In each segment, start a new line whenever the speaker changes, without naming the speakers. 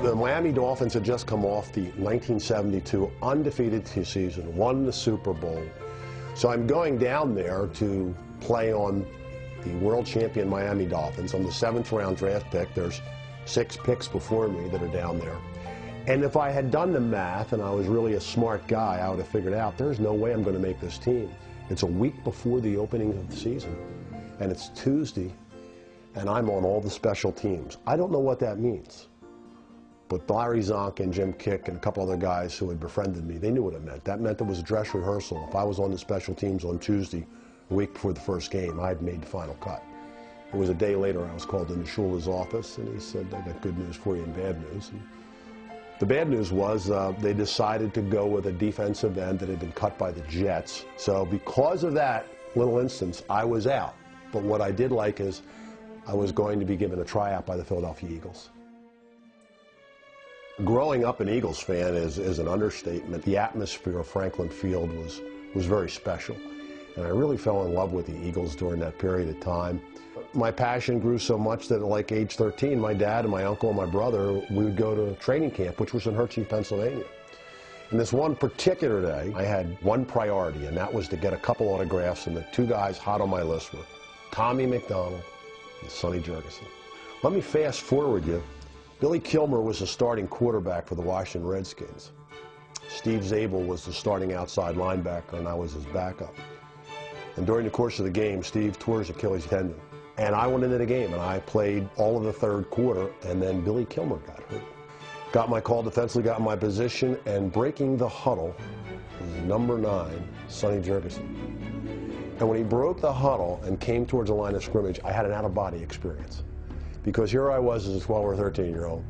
The Miami Dolphins had just come off the 1972 undefeated season, won the Super Bowl. So I'm going down there to play on the world champion Miami Dolphins. I'm the 7th round draft pick. There's 6 picks before me that are down there. And if I had done the math and I was really a smart guy, I would have figured out there's no way I'm going to make this team. It's a week before the opening of the season, and it's Tuesday, and I'm on all the special teams. I don't know what that means. But Larry Zonk and Jim Kick and a couple other guys who had befriended me, they knew what it meant. That meant there was a dress rehearsal. If I was on the special teams on Tuesday, a week before the first game, I'd made the final cut. It was a day later I was called into Shula's office, and he said, I got good news for you and bad news. And the bad news was they decided to go with a defensive end that had been cut by the Jets. So because of that little instance, I was out. But what I did like is I was going to be given a tryout by the Philadelphia Eagles. Growing up an Eagles fan is an understatement. The atmosphere of Franklin Field was very special. And I really fell in love with the Eagles during that period of time. My passion grew so much that at like age 13, my dad and my uncle and my brother, we would go to training camp, which was in Hershey, Pennsylvania. And this one particular day, I had one priority, and that was to get a couple autographs, and the 2 guys hot on my list were Tommy McDonald and Sonny Jurgensen. Let me fast forward you. Billy Kilmer was the starting quarterback for the Washington Redskins. Steve Zabel was the starting outside linebacker, and I was his backup. And during the course of the game, Steve tore his Achilles tendon. And I went into the game, and I played all of the 3rd quarter, and then Billy Kilmer got hurt. Got my call defensively, got my position, and breaking the huddle was number 9, Sonny Jurgensen. And when he broke the huddle and came towards the line of scrimmage, I had an out-of-body experience. Because here I was as a 12 or 13-year-old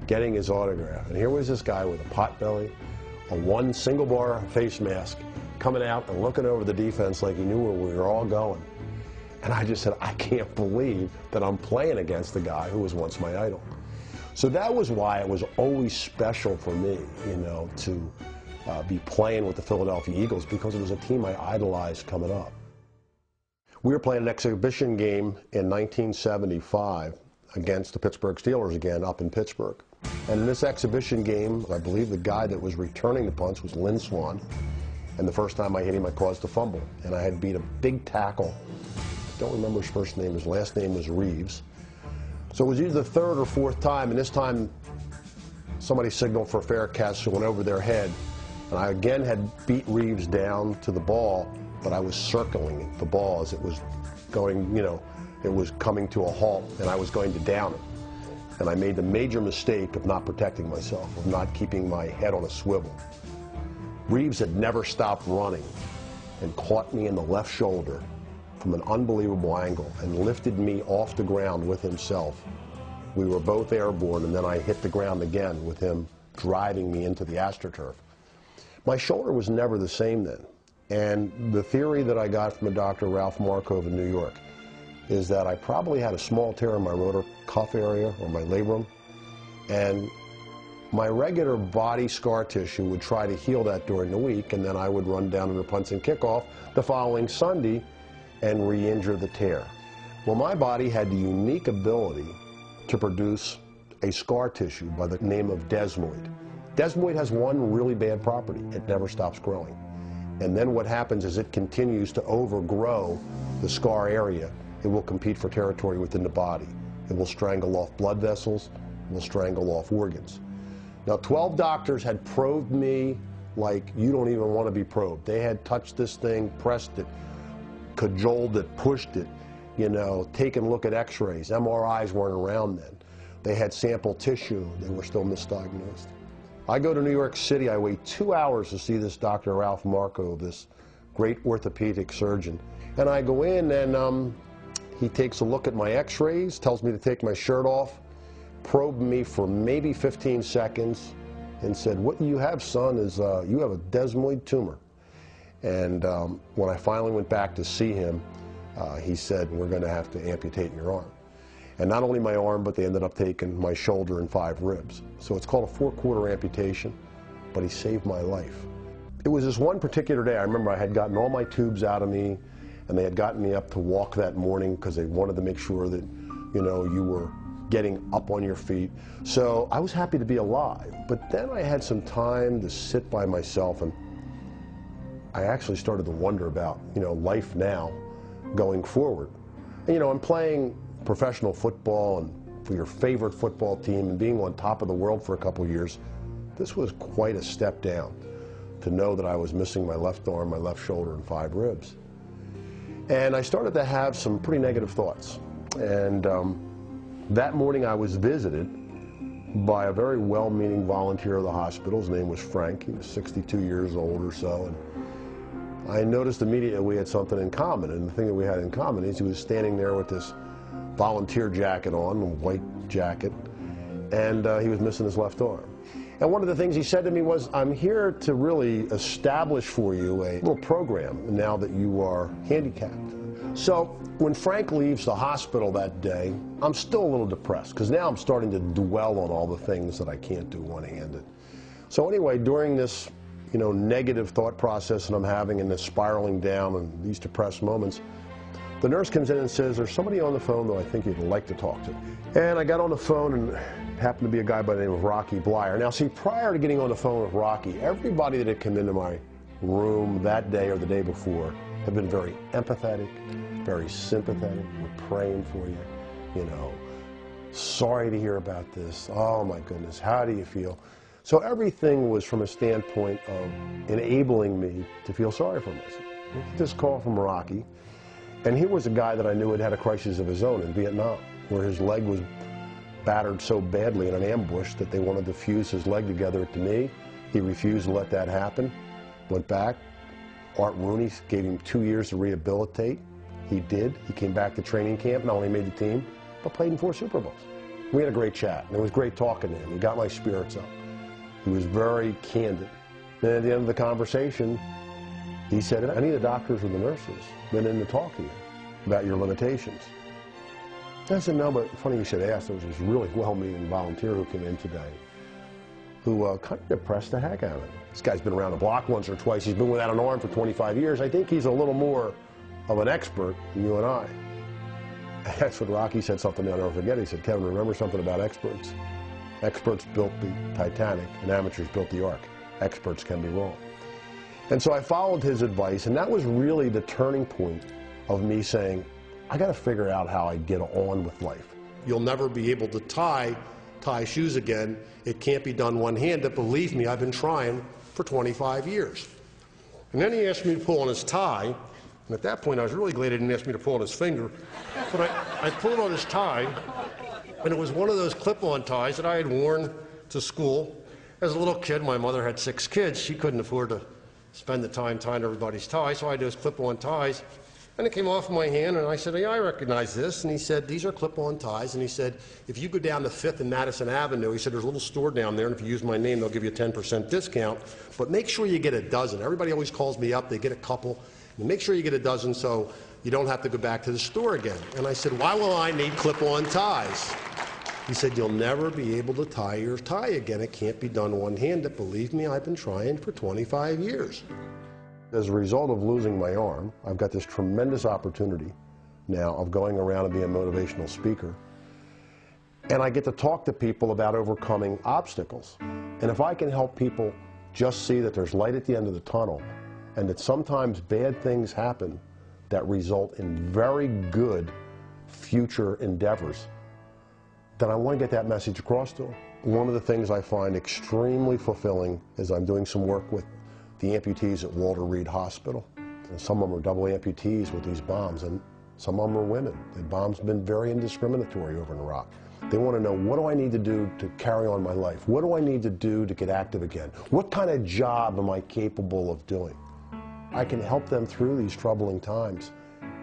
getting his autograph. And here was this guy with a pot belly, a 1 single bar face mask, coming out and looking over the defense like he knew where we were all going. And I just said, I can't believe that I'm playing against the guy who was once my idol. So that was why it was always special for me, you know, to be playing with the Philadelphia Eagles, because it was a team I idolized coming up. We were playing an exhibition game in 1975 against the Pittsburgh Steelers again up in Pittsburgh. And in this exhibition game, I believe the guy that was returning the punts was Lynn Swan. And the first time I hit him, I caused a fumble. And I had beat a big tackle. I don't remember his first name. His last name was Reeves. So it was either the 3rd or 4th time, and this time somebody signaled for a fair catch, so it went over their head. And I again had beat Reeves down to the ball, but I was circling the ball as it was going, you know, it was coming to a halt, and I was going to down it. And I made the major mistake of not protecting myself, of not keeping my head on a swivel. Reeves had never stopped running and caught me in the left shoulder from an unbelievable angle and lifted me off the ground with himself. We were both airborne, and then I hit the ground again with him driving me into the AstroTurf. My shoulder was never the same then. And the theory that I got from a Dr. Ralph Markov in New York is that I probably had a small tear in my rotor cuff area or my labrum, and my regular body scar tissue would try to heal that during the week, and then I would run down to the punts and kickoff the following Sunday and re-injure the tear. Well, my body had the unique ability to produce a scar tissue by the name of desmoid. Desmoid has one really bad property: it never stops growing. And then what happens is it continues to overgrow the scar area. It will compete for territory within the body. It will strangle off blood vessels. It will strangle off organs. Now, 12 doctors had probed me like you don't even want to be probed. They had touched this thing, pressed it, cajoled it, pushed it, you know, taken a look at x-rays. MRIs weren't around then. They had sample tissue. They were still misdiagnosed. I go to New York City. I wait 2 hours to see this Dr. Ralph Markov, this great orthopedic surgeon. And I go in, and he takes a look at my x-rays, tells me to take my shirt off, probed me for maybe 15 seconds, and said, "What you have, son, is you have a desmoid tumor." And when I finally went back to see him, he said, "We're going to have to amputate your arm." And not only my arm, but they ended up taking my shoulder and 5 ribs. So it's called a 4-quarter amputation, but he saved my life. It was this one particular day. I remember I had gotten all my tubes out of me, and they had gotten me up to walk that morning because they wanted to make sure that, you know, you were getting up on your feet. So I was happy to be alive. But then I had some time to sit by myself, and I actually started to wonder about, life now going forward. And, I'm playing professional football and for your favorite football team and being on top of the world for a couple of years. This was quite a step down to know that I was missing my left arm, my left shoulder, and 5 ribs. And I started to have some pretty negative thoughts. And that morning I was visited by a very well-meaning volunteer of the hospital. His name was Frank. He was 62 years old or so. And I noticed immediately we had something in common. And the thing that we had in common is he was standing there with this volunteer jacket on, a white jacket, and he was missing his left arm. And one of the things he said to me was, I'm here to really establish for you a little program now that you are handicapped. So when Frank leaves the hospital that day, I'm still a little depressed, because now I'm starting to dwell on all the things that I can't do one-handed. So anyway, during this negative thought process that I'm having and this spiraling down and these depressed moments, the nurse comes in and says, there's somebody on the phone that I think you'd like to talk to. And I got on the phone, and it happened to be a guy by the name of Rocky Blyer. Now see, prior to getting on the phone with Rocky, everybody that had come into my room that day or the day before had been very empathetic, very sympathetic. We're praying for you, sorry to hear about this. Oh my goodness, how do you feel? So everything was from a standpoint of enabling me to feel sorry for myself. This call from Rocky. And here was a guy that I knew had a crisis of his own in Vietnam, where his leg was battered so badly in an ambush that they wanted to fuse his leg together to me. He refused to let that happen, went back. Art Rooney gave him 2 years to rehabilitate. He did. He came back to training camp, not only made the team, but played in 4 Super Bowls. We had a great chat, and it was great talking to him. He got my spirits up. He was very candid. And at the end of the conversation, he said, any of the doctors or the nurses been in to talk to you about your limitations? I said, no, but funny you should ask. There was this really well-meaning volunteer who came in today who kind of depressed the heck out of him. This guy's been around the block once or twice. He's been without an arm for 25 years. I think he's a little more of an expert than you and I. And that's what Rocky said, something I'll never forget. He said, Kevin, remember something about experts. Experts built the Titanic, and amateurs built the Ark. Experts can be wrong. And so I followed his advice, and that was really the turning point of me saying, I got to figure out how I get on with life. You'll never be able to tie shoes again. It can't be done one-handed. Believe me, I've been trying for 25 years. And then he asked me to pull on his tie, and at that point I was really glad he didn't ask me to pull on his finger. But I pulled on his tie, and it was one of those clip-on ties that I had worn to school. As a little kid, my mother had 6 kids. She couldn't afford to spend the time tying everybody's tie, so I had those clip-on ties. And it came off my hand, and I said, yeah, I recognize this. And he said, these are clip-on ties. And he said, if you go down to 5th and Madison Avenue, he said, there's a little store down there, and if you use my name, they'll give you a 10% discount. But make sure you get a dozen. Everybody always calls me up. They get a couple. And make sure you get a dozen so you don't have to go back to the store again. And I said, why will I need clip-on ties? He said, you'll never be able to tie your tie again. It can't be done one-handed. Believe me, I've been trying for 25 years. As a result of losing my arm, I've got this tremendous opportunity now of going around and being a motivational speaker. And I get to talk to people about overcoming obstacles. And if I can help people just see that there's light at the end of the tunnel, and that sometimes bad things happen that result in very good future endeavors, then I want to get that message across to them. One of the things I find extremely fulfilling is I'm doing some work with the amputees at Walter Reed Hospital. And some of them are double amputees with these bombs, and some of them are women. The bombs have been very indiscriminatory over in Iraq. They want to know, what do I need to do to carry on my life? What do I need to do to get active again? What kind of job am I capable of doing? I can help them through these troubling times,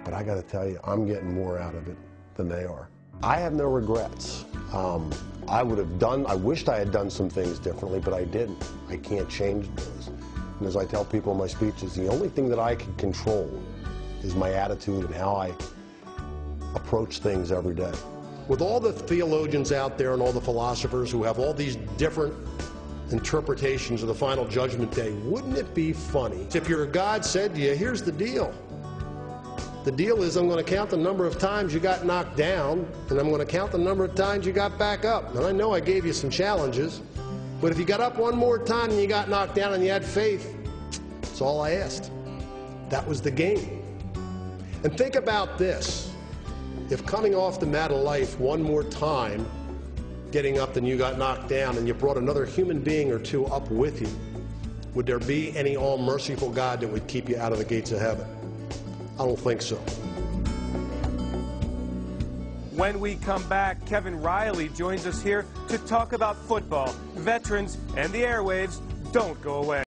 but I got to tell you, I'm getting more out of it than they are. I have no regrets. I wished I had done some things differently, but I didn't. I can't change those. And as I tell people in my speeches, the only thing that I can control is my attitude and how I approach things every day. With all the theologians out there and all the philosophers who have all these different interpretations of the final judgment day, wouldn't it be funny if your God said to you, here's the deal. The deal is I'm going to count the number of times you got knocked down, and I'm going to count the number of times you got back up. And I know I gave you some challenges, but if you got up one more time and you got knocked down and you had faith, that's all I asked. That was the game. And think about this. If coming off the mat of life one more time, getting up and you got knocked down and you brought another human being or two up with you, would there be any all-merciful God that would keep you out of the gates of heaven? I don't think so.
When we come back, Kevin Reilly joins us here to talk about football, veterans, and the airwaves. Don't go away.